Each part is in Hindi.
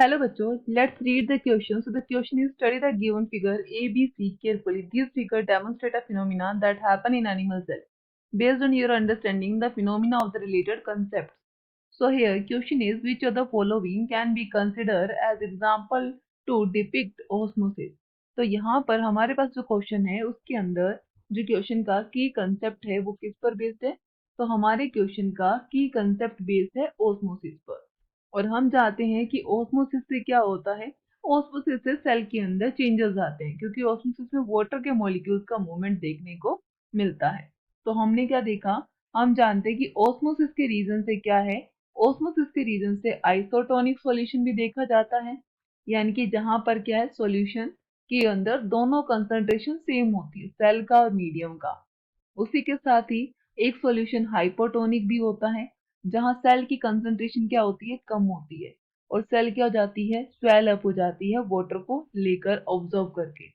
Hello बच्चों, let's read the question. So the question is study the given figure A, B, C carefully. These figures demonstrate a phenomena that happen in animal cell. Based on your understanding the phenomena of the related concepts. So here question is which of the following can be considered as example to depict osmosis. तो यहाँ पर हमारे पास जो क्वेश्चन है उसके अंदर जो क्वेश्चन का की कंसेप्ट है वो किस पर बेस्ड है। तो हमारे क्वेश्चन का की कंसेप्ट बेस्ड है ओस्मोसिस पर। और हम चाहते हैं कि ओस्मोसिस से क्या होता है। ओस्मोसिस से सेल के अंदर चेंजेस आते हैं क्योंकि ओस्मोसिस में वाटर के मॉलिक्यूल्स का मूवमेंट देखने को मिलता है। तो हमने क्या देखा, हम जानते हैं कि ओस्मोसिस के रीजन से क्या है, ओस्मोसिस के रीजन से आइसोटोनिक सॉल्यूशन भी देखा जाता है, यानी कि जहां पर क्या है सॉल्यूशन के अंदर दोनों कंसंट्रेशन सेम होती है, सेल का और मीडियम का। उसी के साथ ही एक सॉल्यूशन हाइपोटोनिक भी होता है जहां सेल की कंसंट्रेशन क्या होती है, कम होती है और सेल क्या हो जाती है, स्वेल अप हो जाती है वाटर को लेकर ऑब्जर्व करके।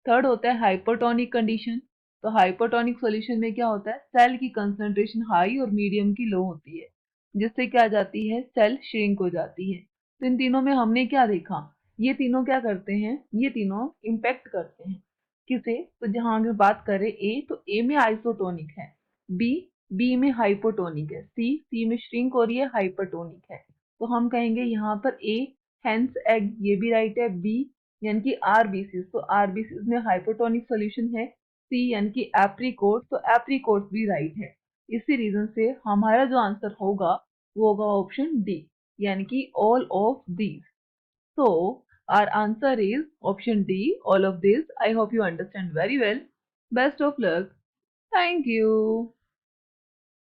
थर्ड होता है हाइपोटोनिक कंडीशन। तो हाइपोटोनिक सॉल्यूशन में क्या होता है, सेल की कंसंट्रेशन हाई और मीडियम की लो होती है जिससे क्या आ जाती है, सेल श्रिंक हो जाती है। तो इन तीनों में हमने क्या देखा, ये तीनों क्या करते हैं, ये तीनों इम्पैक्ट करते हैं किसे। तो जहां अगर बात करें ए, तो ए में आइसोटोनिक है, बी बी में हाइपोटोनिक है, सी में श्रिंक हो रही है, हाइपरटोनिक है। तो हम कहेंगे यहाँ पर ए हेंस एग, ये भी राइट है। बी यानी कि आरबीसी, तो आरबीसी में हाइपोटोनिक सॉल्यूशन है। सी यानी कि एप्रीकोट, तो एप्रीकोट भी राइट है। इसी रीजन से हमारा जो आंसर होगा वो होगा ऑप्शन डी, यानी कि all of these. So, our answer is option D, all of this. I hope you understand very well. Best of luck. Thank you.